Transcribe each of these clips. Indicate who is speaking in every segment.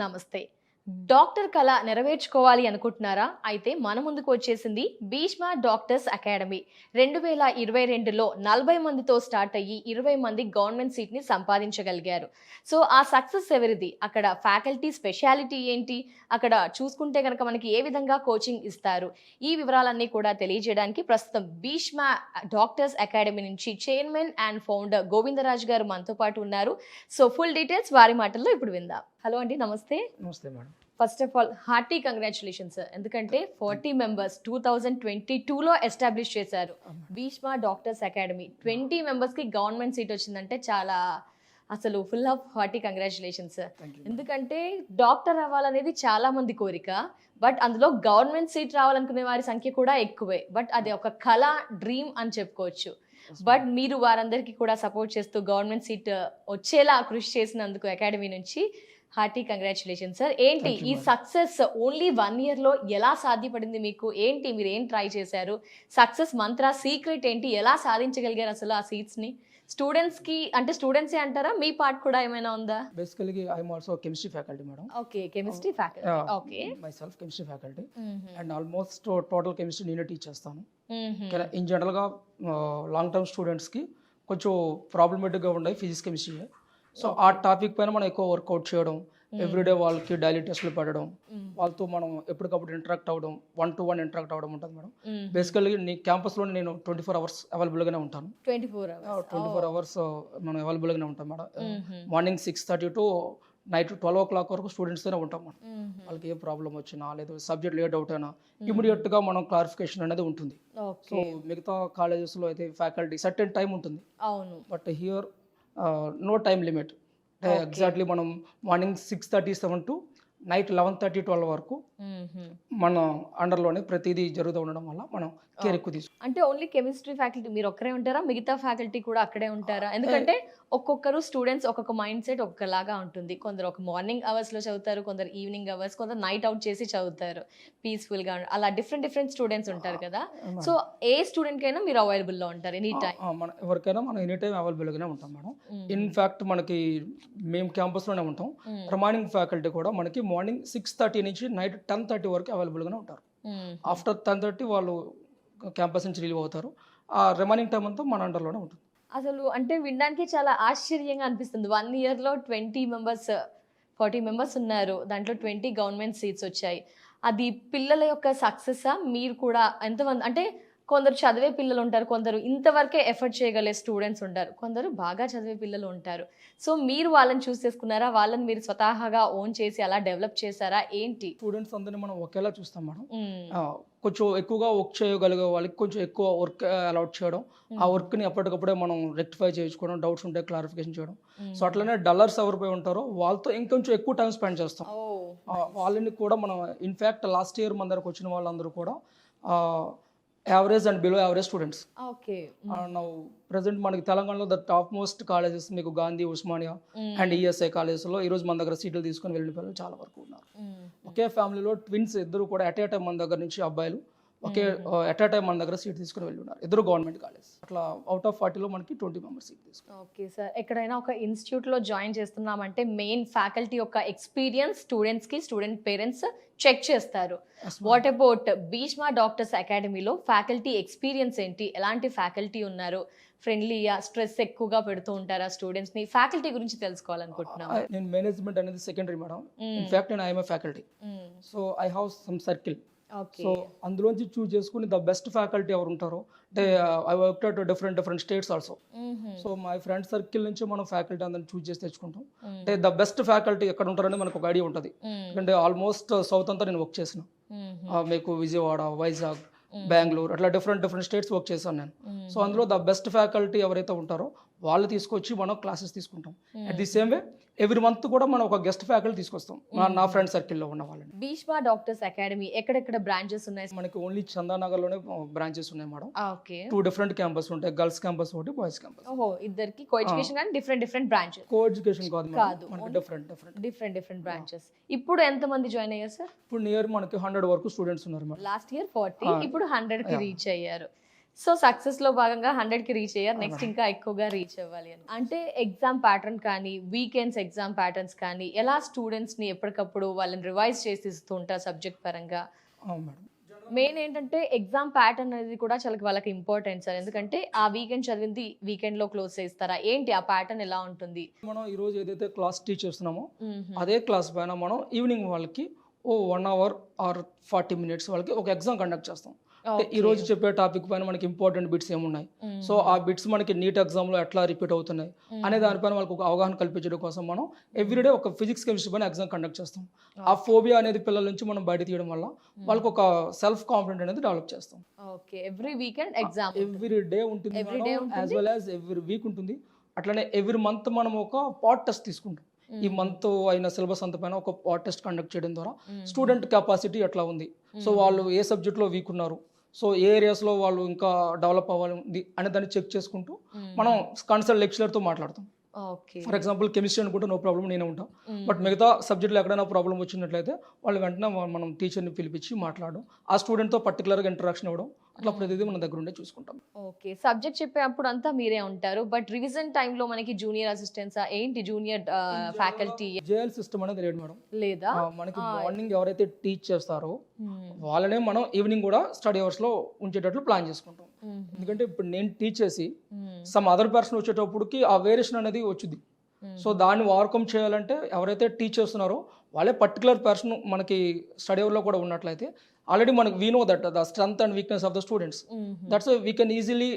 Speaker 1: నమస్తే. డాక్టర్ కళ నెరవేర్చుకోవాలి అనుకుంటున్నారా? అయితే మన ముందుకు వచ్చేసింది భీష్మ డాక్టర్స్ అకాడమీ. 2022లో 40 మందితో స్టార్ట్ అయ్యి 20 మంది గవర్నమెంట్ సీట్‌ని సంపాదించగలిగారు. సో, ఆ సక్సెస్ ఎవరిది? అక్కడ ఫ్యాకల్టీ స్పెషాలిటీ ఏంటి? అక్కడ చూసుకుంటే గనక మనకి ఏ విధంగా కోచింగ్ ఇస్తారు? ఈ వివరాలన్నీ కూడా తెలియజేయడానికి ప్రస్తుతం భీష్మ డాక్టర్స్ అకాడమీ నుంచి చైర్మన్ అండ్ ఫౌండర్ గోవిందరాజు గారు మనతో పాటు ఉన్నారు. సో, ఫుల్ డీటెయిల్స్ వారి మాటల్లో ఇప్పుడు విందాం. హలో అండి, నమస్తే.
Speaker 2: నమస్తే madam.
Speaker 1: First of all hearty congratulations. ఎందుకంటే 40 మెంబర్స్ 2022లో ఎస్టాబ్లిష్ చేశారు భీష్మ డాక్టర్స్ అకాడమీ. 20 మెంబర్స్కి గవర్నమెంట్ సీట్ వచ్చిందంటే చాలా అసలు ఫుల్ ఆఫ్ హార్టీ కంగ్రాచులేషన్స్. ఎందుకంటే డాక్టర్ అవ్వాలనేది చాలా మంది కోరిక, బట్ అందులో గవర్నమెంట్ సీట్ రావాలనుకునే వారి సంఖ్య కూడా ఎక్కువే. బట్ అది ఒక కళ, డ్రీమ్ అని చెప్పుకోవచ్చు. బట్ మీరు వారందరికీ కూడా సపోర్ట్ చేస్తూ గవర్నమెంట్ సీట్ వచ్చేలా కృషి చేసినందుకు అకాడమీ నుంచి హార్టీ కంగ్రాచులేషన్ సార్. ఏంటి ఈ సక్సెస్ ఓన్లీ 1 ఇయర్లో ఎలా సాధ్యపడింది మీకు? ఏంటి మీరు ఏం ట్రై చేశారు? సక్సెస్ మంత్ర సీక్రెట్ ఏంటి? ఎలా సాధించగలిగారు అసలు ఆ సీట్స్ని? స్టూడెంట్స్కి అంటే స్టూడెంట్సే అంటారా? మీ పార్ట్ కూడా ఏమైనా ఉందా?
Speaker 2: Basically I'm also chemistry faculty madam.
Speaker 1: Okay, chemistry faculty. Okay,
Speaker 2: my self chemistry faculty and almost total chemistry నేనే టీచ్ చేస్తాను. ఇన్ జనరల్గా లాంగ్ టర్మ్ స్టూడెంట్స్కి కొంచెం ప్రాబ్లమేటిక్గా ఉన్నాయి ఫిజిక్స్ కెమిస్ట్రీ. సో ఆ టాపిక్ పైన మనం ఎక్కువ వర్కౌట్ చేయడం, ఎవ్రీడే వాళ్ళకి డైలీ టెస్ట్లు పెట్టడం, వాళ్ళతో మనం ఎప్పటికప్పుడు ఇంటరాక్ట్ అవ్వడం, 1-to-1 ఇంటరాక్ట్ అవ్వడం ఉంటుంది మేడం. బేసికల్లీ నీ క్యాంపస్లో నేను 24 hours అవైలబుల్గానే ఉంటాను. 24 hours మనం అవైలబుల్గానే ఉంటాం madam. Morning 6:30 to night 12 o'clock వరకు స్టూడెంట్స్తోనే ఉంటాం మనం. వాళ్ళకి ఏ ప్రాబ్లం వచ్చినా లేదా సబ్జెక్ట్ ఏ డౌట్ అయినా ఇమీడియట్గా మనం క్లారిఫికేషన్ అనేది ఉంటుంది. సో మిగతా కాలేజెస్లో అయితే ఫ్యాకల్టీ సర్టెన్ టైం ఉంటుంది, but here no time limit. Exactly మనం మార్నింగ్ 6:37 to నైట్ 11:30-12 వరకు మన అండర్లోనే ప్రతిదీ జరుగుతూ ఉండడం వల్ల మనం కేర్ ఎక్కువ తీసుకుంటాం.
Speaker 1: అంటే ఓన్లీ కెమిస్ట్రీ ఫ్యాకల్టీ మీరు ఒక్కరే ఉంటారా? మిగతా ఫ్యాకల్టీ కూడా అక్కడే ఉంటారా? ఎందుకంటే ఒక్కొక్కరు స్టూడెంట్స్ ఒక్కొక్క మైండ్ సెట్ ఒక్కలాగా ఉంటుంది. కొందరు ఒక మార్నింగ్ అవర్స్లో చదువుతారు, కొందరు ఈవినింగ్ అవర్స్, కొందరు నైట్ అవుట్ చేసి చదువుతారు పీస్ఫుల్గా. అలా డిఫరెంట్ స్టూడెంట్స్ ఉంటారు కదా. సో ఏ స్టూడెంట్కైనా మీరు అవైలబుల్లో ఉంటారు ఎనీ టైం?
Speaker 2: మన ఎవరికైనా మనం ఎనీ టైం అవైలబుల్గానే ఉంటాం మేడం. ఇన్ఫ్యాక్ట్ మనకి మేము క్యాంపస్లోనే ఉంటాం. రిమైనింగ్ ఫ్యాకల్టీ కూడా మనకి మార్నింగ్ 6:30 నుంచి నైట్ 10:30 వరకు అవైలబుల్గానే ఉంటారు. ఆఫ్టర్ 10:30 వాళ్ళు క్యాంపస్ నుంచి రిలీవ్ అవుతారు. ఆ రిమైనింగ్ టైం అంతా మన అండర్లోనే ఉంటుంది.
Speaker 1: అసలు అంటే వినడానికి చాలా ఆశ్చర్యంగా అనిపిస్తుంది. 1 ఇయర్లో 20 మెంబర్స్ 40 మెంబర్స్ ఉన్నారు, దాంట్లో 20 గవర్నమెంట్ సీట్స్ వచ్చాయి. అది పిల్లల యొక్క సక్సెస్సా? మీరు కూడా ఎంతమంది అంటే కొందరు చదివే పిల్లలు ఉంటారు, కొందరు ఇంతవరకే ఎఫర్ట్ చేయగలిగే స్టూడెంట్స్ ఉంటారు, కొందరు బాగా చదివే పిల్లలు ఉంటారు. సో మీరు వాళ్ళని చూస్ చేసుకున్నారా? వాళ్ళని మీరు స్వతహాగా ఓన్ చేసి అలా డెవలప్ చేశారా? ఏంటి?
Speaker 2: స్టూడెంట్స్ అందరినీ మనం ఒకేలా చూస్తాం మేడం. కొంచెం ఎక్కువగా వర్క్ చేయగలిగే వాళ్ళకి కొంచెం ఎక్కువ వర్క్ అలాట్ చేయడం, ఆ వర్క్ని ఎప్పటికప్పుడే మనం రెక్టిఫై చేయించుకోవడం, డౌట్స్ ఉంటే క్లారిఫికేషన్ చేయడం. సో అట్లనే డల్లర్స్ ఎవరిపై ఉంటారో వాళ్ళతో ఇంకొంచెం ఎక్కువ టైం స్పెండ్ చేస్తాం. వాళ్ళని కూడా మనం ఇన్ఫ్యాక్ట్ లాస్ట్ ఇయర్ మన దగ్గరకు వచ్చిన వాళ్ళందరూ కూడా average and below average students.
Speaker 1: Okay,
Speaker 2: now present మనకి తెలంగాణలో ద టాప్ మోస్ట్ కాలేజెస్ మీకు గాంధీ, ఉస్మానియా అండ్ ఈఎస్ఐ కాలేజెస్లో ఈరోజు మన దగ్గర సీట్లు తీసుకొని వెళ్ళిన పిల్లలు చాలా వరకు ఉన్నారు. ఒకే ఫ్యామిలీలో ట్విన్స్ ఇద్దరు కూడా అట్ ఏ టైం మన దగ్గర నుంచి అబ్బాయిలు ఒకే అట్ ఏ టైం మన దగ్గర సీట్ తీసుకుని వెళ్ళి ఉన్నారు. ఇద్దరు గవర్నమెంట్ కాలేజ్. అట్లా అవుట్ ఆఫ్ 40లో మనకి 20 మెంబర్స్ సీట్ తీసుకున్నారు.
Speaker 1: ఓకే సార్, ఎక్కడైనా ఒక ఇన్స్టిట్యూట్లో జాయిన్ చేస్తున్నామంటే మెయిన్ ఫ్యాకల్టీ యొక్క ఎక్స్పీరియన్స్ స్టూడెంట్స్కి, స్టూడెంట్ పేరెంట్స్ చెక్ చేస్తారు. వాట్ అబౌట్ భీష్మ డాక్టర్స్ అకాడమీలో ఫ్యాకల్టీ ఎక్స్పీరియన్స్ ఏంటి? ఎలాంటి ఫ్యాకల్టీ ఉన్నారు? ఫ్రెండ్లీయా? స్ట్రెస్ ఎక్కువగా పెడుతూ ఉంటారా స్టూడెంట్స్ని? ఫ్యాకల్టీ గురించి తెలుసుకోవాలనుకుంటున్నాను.
Speaker 2: నేను మేనేజ్మెంట్ అనేది సెకండరీ మేడం. ఇన్ఫ్యాక్ట్ నేను I'm faculty. So I have some circle. So అందులోంచి చూస్ చేసుకుని ద బెస్ట్ ఫ్యాకల్టీ ఎవరు ఉంటారో, అంటే I work at different states also. So my friend circle నుంచి మనం ఫ్యాకల్టీ అందరిని చూస్ చేసి తెచ్చుకుంటాం. అంటే ద బెస్ట్ ఫ్యాకల్టీ ఎక్కడ ఉంటారని మనకు ఒక ఐడియా ఉంటుంది. ఎందుకంటే ఆల్మోస్ట్ సౌత్ అంతా నేను వర్క్ చేసిన, మీకు విజయవాడ, వైజాగ్, బెంగళూరు అట్లా డిఫరెంట్ స్టేట్స్ వర్క్ చేశాను నేను. సో అందులో ద బెస్ట్ ఫ్యాకల్టీ ఎవరైతే ఉంటారో వాళ్ళు తీసుకొచ్చి మనం క్లాసెస్ తీసుకుంటాం. At the same way every month కూడా మనం ఒక గెస్ట్ ఫ్యాకల్టీ తీసుకొస్తాం నా ఫ్రెండ్ సర్కిల్లో ఉన్న వాళ్ళని.
Speaker 1: భీష్మ డాక్టర్స్ అకాడమీ ఎక్కడెక్కడ బ్రాంచెస్ ఉన్నాయి?
Speaker 2: మనకి ఓన్లీ చందానగర్లోనే బ్రాంచెస్ ఉన్నాయి మేడం.
Speaker 1: ఓకే,
Speaker 2: 2 డిఫరెంట్ క్యాంపస్ ఉంటాయి, గర్ల్స్ క్యాంపస్ ఒకటి, బాయ్స్ క్యాంపస్.
Speaker 1: ఓహో, ఇద్దరికి కో ఎడ్యుకేషన్ కానీ డిఫరెంట్ బ్రాంచెస్.
Speaker 2: కో ఎడ్యుకేషన్ కాదు, మనకి
Speaker 1: డిఫరెంట్ బ్రాంచెస్. ఇప్పుడు ఎంత మంది జాయిన్ అయ్యారు సార్?
Speaker 2: ఇప్పుడు నియర్ మనకి 100 వరకు స్టూడెంట్స్ ఉన్నారు మేడం.
Speaker 1: లాస్ట్ ఇయర్ 40, ఇప్పుడు 100కి రీచ్ అయ్యారు. సో సక్సెస్ లో భాగంగా 100కి రీచ్ అయ్యారు, నెక్స్ట్ ఇంకా ఎక్కువగా రీచ్ అవ్వాలి అని. అంటే ఎగ్జామ్ ప్యాటర్న్ కానీ వీకెండ్స్ ఎగ్జామ్ ప్యాటర్న్స్ కానీ ఎలా స్టూడెంట్స్ ని ఎప్పటికప్పుడు వాళ్ళని రివైజ్ చేసి ఇస్తూ ఉంటారు సబ్జెక్ట్ పరంగా?
Speaker 2: అవును మేడం.
Speaker 1: మెయిన్ ఏంటంటే ఎగ్జామ్ ప్యాటర్న్ అనేది కూడా చాలా వాళ్ళకి ఇంపార్టెంట్ సార్, ఎందుకంటే ఆ వీకెండ్ చదివింది వీకెండ్ లో క్లోజ్ చేస్తారా ఏంటి, ఆ ప్యాటర్న్ ఎలా ఉంటుంది?
Speaker 2: మనం ఈరోజు ఏదైతే క్లాస్ టీచ్ చేస్తున్నామో అదే క్లాస్ పైన మనం ఈవినింగ్ వాళ్ళకి 1 అవర్ ఆర్ 40 మినిట్స్ వాళ్ళకి ఒక ఎగ్జామ్ కండక్ట్ చేస్తాం. అంటే ఈ రోజు చెప్పే టాపిక్ పైన మనకి ఇంపార్టెంట్ బిట్స్ ఏమున్నాయి, సో ఆ బిట్స్ మనకి నీట్ ఎగ్జామ్లో ఎట్లా రిపీట్ అవుతున్నాయి అనే దానిపైన వాళ్ళకి ఒక అవగాహన కల్పించడం కోసం మనం ఎవ్రీడే ఒక ఫిజిక్స్ కెమిస్ట్రీ పైన ఎగ్జామ్ కండక్ట్ చేస్తాం. ఆ ఫోబియా అనేది పిల్లల నుంచి మనం బయట తీయడం వల్ల వాళ్ళకి ఒక సెల్ఫ్ కాన్ఫిడెంట్ అనేది డెవలప్ చేస్తాం.
Speaker 1: Okay, every weekend exam
Speaker 2: every day ఉంటుంది, as well as every week ఉంటుంది. అట్లనే ఎవ్రీ మంత్ మనం ఒక పాట్ టెస్ట్ తీసుకుంటాం. ఈ మంత్ అయిన సిలబస్ అంత పైన ఒక పాట్ టెస్ట్ కండక్ట్ చేయడం ద్వారా స్టూడెంట్ కెపాసిటీ ఎట్లా ఉంది, సో వాళ్ళు ఏ సబ్జెక్ట్లో వీక్ ఉన్నారు, సో ఏ ఏరియాస్లో వాళ్ళు ఇంకా డెవలప్ అవ్వాలి ఉంది అనే దాన్ని చెక్ చేసుకుంటూ మనం కన్సల్ట్ లెక్చరర్తో మాట్లాడతాం. ఫర్ ఎగ్జాంపుల్ కెమిస్ట్రీ అనుకుంటే నో ప్రాబ్లం నేనే ఉంటాం, బట్ మిగతా సబ్జెక్ట్లో ఎక్కడైనా ప్రాబ్లం వచ్చినట్లయితే వాళ్ళు వెంటనే మనం టీచర్ని పిలిపించి మాట్లాడడం, ఆ స్టూడెంట్తో పర్టికులర్గా ఇంటరాక్షన్ ఇవ్వడం, అట్లా ప్రతిదీ మన దగ్గర ఉండే చూసుకుంటాం.
Speaker 1: ఓకే, సబ్జెక్ట్ చెప్పేటప్పుడు అంతా మీరే ఉంటారు, బట్ రివిజన్ టైంలో మనకి జూనియర్ అసిస్టెంట్సా ఏంటి, జూనియర్ ఫ్యాకల్టీ
Speaker 2: జేఎల్ సిస్టమ్ అనేది లేదు మేడం.
Speaker 1: లేదా
Speaker 2: మనకి మార్నింగ్ ఎవరైతే టీచ్ చేస్తారో వాళ్ళనే మనం ఈవినింగ్ కూడా స్టడీ అవర్స్ లో ఉంచేటట్లు ప్లాన్ చేసుకుంటాం. ఎందుకంటే ఇప్పుడు నేను టీచ్ చేసి సమ్ అదర్ పర్సన్ వచ్చేటప్పటికి ఆ వేరియేషన్ అనేది వచ్చింది. సో దాన్ని ఓవర్కమ్ చేయాలంటే ఎవరైతే టీచ్ చేస్తున్నారో వాళ్ళే పర్టికులర్ పర్సన్ మనకి స్టడీ అవర్లో కూడా ఉన్నట్లయితే ఆల్రెడీ మనకు we know that the strength and weakness of the students, that's we can easily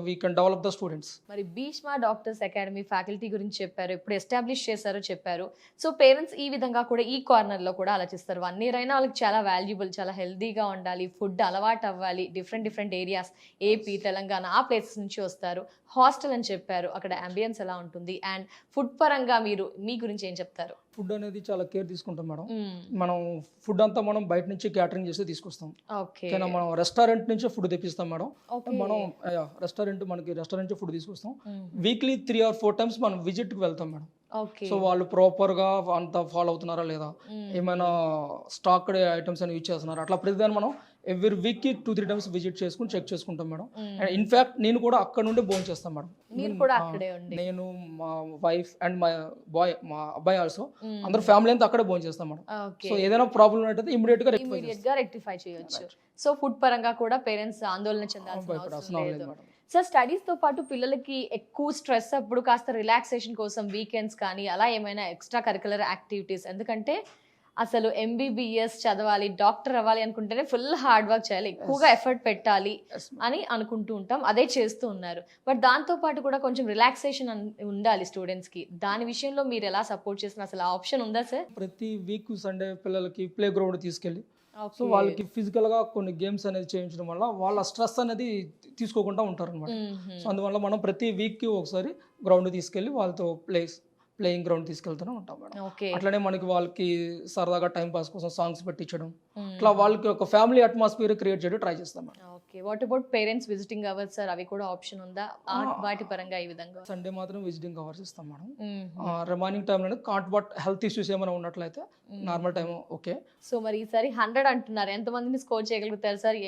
Speaker 2: we can develop the students.
Speaker 1: మరి భీష్మ డాక్టర్స్ అకాడమీ ఫ్యాకల్టీ గురించి చెప్పారు, ఇప్పుడు ఎస్టాబ్లిష్ చేశారో చెప్పారు. సో పేరెంట్స్ ఈ విధంగా కూడా ఈ కార్నర్లో కూడా ఆలోచిస్తారు, 1 year అయినా వాళ్ళకి చాలా వాల్యుబుల్, చాలా హెల్తీగా ఉండాలి, ఫుడ్ అలవాటు అవ్వాలి, డిఫరెంట్ ఏరియాస్ ఏపీ తెలంగాణ ఆ ప్లేసెస్ నుంచి వస్తారు, హాస్టల్ అని చెప్పారు, అక్కడ అంబియన్స్ ఎలా ఉంటుంది, అండ్ ఫుడ్ పరంగా మీరు మీ గురించి ఏం చెప్తారు?
Speaker 2: ఫుడ్ అనేది చాలా కేర్ తీసుకుంటాం మేడం. మనం ఫుడ్ అంతా మనం బయట నుంచి క్యాటరింగ్ చేసి తీసుకొస్తాం. ఓకేనా, మనం రెస్టారెంట్ నుంచి ఫుడ్ తెప్పిస్తాం మేడం. మనం రెస్టారెంట్ ఫుడ్ తీసుకొస్తాం. వీక్లీ 3 or 4 times మనం విజిట్ కి వెళ్తాం మేడం. సో వాళ్ళు ప్రాపర్ గా అంతా ఫాలో అవుతున్నారా లేదా, ఏమైనా స్టాక్ ఐటమ్స్ అని యూజ్ చేస్తున్నారా, అట్లా ప్రతిదాన్ని మనం ఎవ్రీ వీక్ కి 2-3 times విజిట్ చేసుకుని చెక్ చేసుకుంటాం మేడం. అండ్ ఇన్ఫాక్ట్ నేను కూడా అక్కడ నుండి భోజనం చేస్తాం మేడం. నేను మా వైఫ్ అండ్ మా అబ్బాయి ఆల్సో అందరూ ఫ్యామిలీ అంతా అక్కడే భోజనం చేస్తాం మేడం. సో ఏదైనా ప్రాబ్లం అయితే ఇమీడియట్ గా
Speaker 1: రెక్టిఫై చేయొచ్చు. సో ఫుడ్ పరంగా కూడా పేరెంట్స్ ఆందోళన చెందాల్సిన అవసరం లేదు. సార్ స్టడీస్ తో పాటు పిల్లలకి ఎక్కువ స్ట్రెస్ అప్పుడు కాస్త రిలాక్సేషన్ కోసం వీకెండ్స్ కానీ అలా ఏమైనా ఎక్స్ట్రా కరికులర్ యాక్టివిటీస్, ఎందుకంటే అసలు MBBS చదవాలి, డాక్టర్ అవ్వాలి అనుకుంటేనే ఫుల్ హార్డ్ వర్క్ చేయాలి, ఎక్కువగా ఎఫర్ట్ పెట్టాలి అని అనుకుంటూ ఉంటాం, అదే చేస్తూ ఉన్నారు. బట్ దాంతో పాటు కూడా కొంచెం రిలాక్సేషన్ ఉండాలి స్టూడెంట్స్ కి, దాని విషయంలో మీరు ఎలా సపోర్ట్ చేసిన, అసలు ఆ ఆప్షన్ ఉందా సార్?
Speaker 2: ప్రతి వీక్ సండే పిల్లలకి ప్లే గ్రౌండ్ తీసుకెళ్ళి సో వాళ్ళకి ఫిజికల్ గా కొన్ని గేమ్స్ అనేది చేయించడం వల్ల వాళ్ళ స్ట్రెస్ అనేది తీసుకోకుండా ఉంటారు అనమాట. సో అందువల్ల మనం ప్రతి వీక్ కి ఒకసారి గ్రౌండ్ తీసుకెళ్ళి వాళ్ళతో ప్లేయింగ్ గ్రౌండ్ తీసుకెళ్తూనే ఉంటాం మేడం. అట్లనే మనకి వాళ్ళకి సరదాగా టైం పాస్ కోసం సాంగ్స్ పెట్టించడం, అట్లా వాళ్ళకి ఒక ఫ్యామిలీ అట్మాస్ఫియర్ క్రియేట్ చేయడం ట్రై చేస్తాం madam.
Speaker 1: Okay, what about parents visiting hours sir, అవి కూడా ఆప్షన్ ఉందా వాటి పరంగా? ఈ విధంగా
Speaker 2: సండే మాత్రం విజిటింగ్ అవర్స్ ఇస్తాం మేడం. రిమైనింగ్ టైంలో కాంట్ బట్ హెల్త్ ఇష్యూస్ ఏమైనా ఉన్నట్లయితే నార్మల్ టైం ఓకే.
Speaker 1: సో మరి ఈసారి 100 అంటున్నారు, ఎంతమందిని స్కోర్ చేయగలుగుతారు సార్?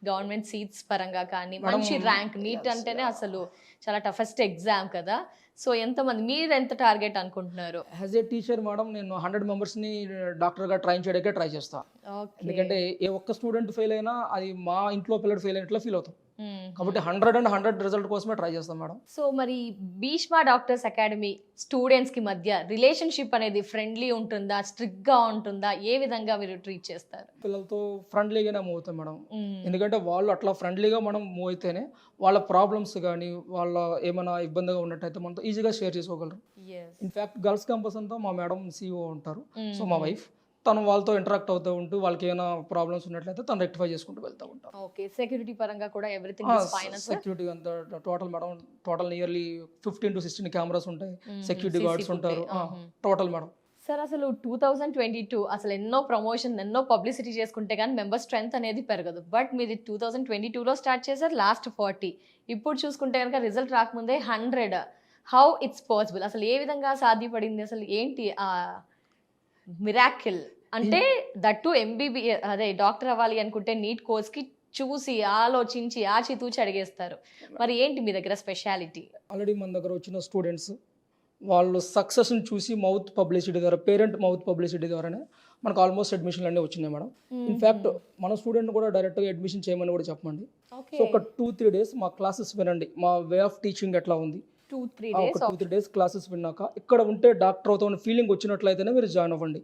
Speaker 1: గవర్నమెంట్ సీట్స్ పరంగా కానీ మంచి ర్యాంక్, నీట్ అంటేనే అసలు చాలా టఫెస్ట్ ఎగ్జామ్ కదా, సో ఎంతమంది, మీరు ఎంత టార్గెట్ అనుకుంటున్నారు?
Speaker 2: యాజ్ ఏ టీచర్ మేడం నేను 100 మెంబర్స్ని డాక్టర్గా ట్రైన్ చేయడానికే ట్రై చేస్తాను. ఎందుకంటే ఏ ఒక్క స్టూడెంట్ ఫెయిల్ అయినా అది మా ఇంట్లో పిల్లడు ఫెయిల్ అయినట్లు ఫీల్ అవుతాం, కాబట్టి 100 రిజల్ట్ కోసమే ట్రై చేస్తాం మేడం.
Speaker 1: సో మరి భీష్మ డాక్టర్స్ అకాడమీ స్టూడెంట్స్ కి మధ్య రిలేషన్షిప్ అనేది ఫ్రెండ్లీ ఉంటుందా, స్ట్రిక్ట్ గా ఉంటుందా, ఏ విధంగా మీరు ట్రీట్ చేస్తారు?
Speaker 2: పిల్లలతో ఫ్రెండ్లీగానే మూవ్ అవుతాం మేడం. ఎందుకంటే వాళ్ళు అట్లా ఫ్రెండ్లీగా మనం మూవ్ అయితేనే వాళ్ళ ప్రాబ్లమ్స్ కానీ వాళ్ళ ఏమైనా ఇబ్బందిగా ఉన్నట్టయితే మనతో ఈజీగా షేర్ చేసుకోగలరు. ఇన్ఫాక్ట్ గర్ల్స్ క్యాంపస్ అంతా మా మేడం CEO ఉంటారు, సో మా వైఫ్ తను వాళ్ళతో ఇంటరాక్ట్ అవుతూ ఉంటూ వాళ్ళకి ఏమైనా ప్రాబ్లమ్స్ ఉన్నట్లయితే తను రెక్టిఫై చేసుకుంటూ వెళ్తూ ఉంటారు.
Speaker 1: ఓకే, సెక్యూరిటీ పరంగా కూడా ఎవ్రీథింగ్ ఇస్ ఫైన్.
Speaker 2: సెక్యూరిటీ అంతా టోటల్ నియర్లీ 15 to 16 కెమెరాస్ ఉంటాయి, సెక్యూరిటీ గార్డ్స్ ఉంటారు టోటల్ మేడం.
Speaker 1: సార్ అసలు 2022 అసలు ఎన్నో ప్రమోషన్, ఎన్నో పబ్లిసిటీ చేసుకుంటే కానీ మెంబర్ స్ట్రెంత్ అనేది పెరగదు, బట్ మీది 2022లో స్టార్ట్ చేశారు, లాస్ట్ 40, ఇప్పుడు చూసుకుంటే కనుక రిజల్ట్ రాకముందే 100. హౌ ఇట్స్ పాసిబుల్, అసలు ఏ విధంగా సాధ్యపడింది, అసలు ఏంటి ఆ మిరాకిల్? అంటే దట్టు MBBS అదే డాక్టర్ అవ్వాలి అనుకుంటే నీట్ కోర్స్కి చూసి ఆలోచించి ఆచితూచి అడిగేస్తారు. మరి ఏంటి మీ దగ్గర స్పెషాలిటీ?
Speaker 2: ఆల్రెడీ మన దగ్గర వచ్చిన స్టూడెంట్స్ వాళ్ళు సక్సెస్ని చూసి మౌత్ పబ్లిసిటీ ద్వారా, పేరెంట్ మౌత్ పబ్లిసిటీ ద్వారానే మనకు ఆల్మోస్ట్ అడ్మిషన్లు అన్నీ వచ్చినాయి మేడం. ఇన్ఫ్యాక్ట్ మన స్టూడెంట్ కూడా డైరెక్ట్గా అడ్మిషన్ చేయమని కూడా చెప్పండి.
Speaker 1: ఓకే.
Speaker 2: సో ఒక 2-3 డేస్ మా క్లాసెస్ వినండి, మా వే ఆఫ్ టీచింగ్ ఎట్లా ఉంది.
Speaker 1: 2-3
Speaker 2: ఒక
Speaker 1: డేస్
Speaker 2: 2-3 డేస్ క్లాసెస్ విన్నాక ఇక్కడ ఉంటే డాక్టర్ అవుతామని ఫీలింగ్ వచ్చినట్లయితేనే మీరు జాయిన్ అవ్వండి.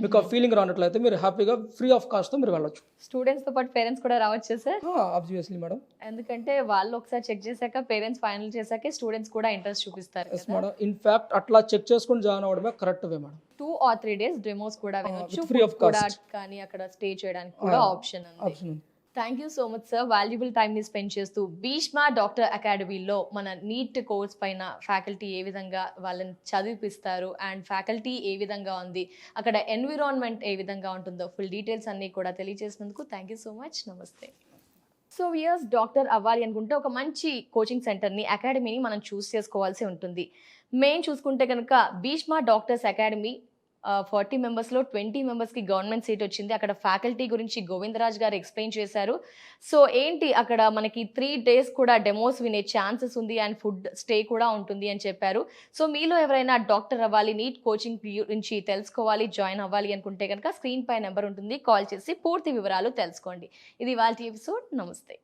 Speaker 2: మీకు ఆ ఫీలింగ్ రానట్లయితే మీరు హ్యాపీగా ఫ్రీ ఆఫ్ కాస్ట్తో మీరు వెళ్ళొచ్చు.
Speaker 1: స్టూడెంట్స్ తో పాటు పేరెంట్స్ కూడా రావచ్చు సార్?
Speaker 2: Obviously madam.
Speaker 1: ఎందుకంటే వాళ్ళు ఒకసారి చెక్ చేశాక పేరెంట్స్ ఫైనల్ చేశాకే స్టూడెంట్స్ కూడా ఇంట్రెస్ట్ చూపిస్తారు
Speaker 2: ఎస్ మేడం. ఇన్ఫ్యాక్ట్ అట్లా చెక్ చేసుకొని జాయిన్ అవ్వడమే correct way madam.
Speaker 1: 2 or 3 days demos కూడా వినొచ్చు,
Speaker 2: free of
Speaker 1: food కూడా కానీ అక్కడ స్టే చేయడానికి కూడా ఆప్షన్ ఉంది.
Speaker 2: ఆప్షన్ ఉంది.
Speaker 1: Thank you so much sir, valuable టైంని స్పెండ్ చేస్తూ భీష్మ డాక్టర్ అకాడమీలో మన నీట్ కోర్స్ పైన ఫ్యాకల్టీ ఏ విధంగా వాళ్ళని చదివిపిస్తారు అండ్ ఫ్యాకల్టీ ఏ విధంగా ఉంది, అక్కడ ఎన్విరాన్మెంట్ ఏ విధంగా ఉంటుందో ఫుల్ డీటెయిల్స్ అన్నీ కూడా తెలియజేసినందుకు థ్యాంక్ యూ సో మచ్. నమస్తే. సో ఇయర్స్ డాక్టర్ అవ్వాలి అనుకుంటే ఒక మంచి కోచింగ్ సెంటర్ని, అకాడమీని మనం చూస్ చేసుకోవాల్సి ఉంటుంది. మెయిన్ చూసుకుంటే కనుక భీష్మ డాక్టర్స్ అకాడమీ 40 మెంబర్స్లో 20 మెంబర్స్కి గవర్నమెంట్ సీట్ వచ్చింది. అక్కడ ఫ్యాకల్టీ గురించి గోవిందరాజ్ గారు ఎక్స్ప్లెయిన్ చేశారు. సో ఏంటి అక్కడ మనకి 3 డేస్ కూడా డెమోస్ వినే ఛాన్సెస్ ఉంది అండ్ ఫుడ్ స్టే కూడా ఉంటుంది అని చెప్పారు. సో మీలో ఎవరైనా డాక్టర్ అవ్వాలి, నీట్ కోచింగ్ గురించి తెలుసుకోవాలి, జాయిన్ అవ్వాలి అనుకుంటే కనుక స్క్రీన్ పై నెంబర్ ఉంటుంది, కాల్ చేసి పూర్తి వివరాలు తెలుసుకోండి. ఇది వాళ్ళ ఎపిసోడ్. నమస్తే.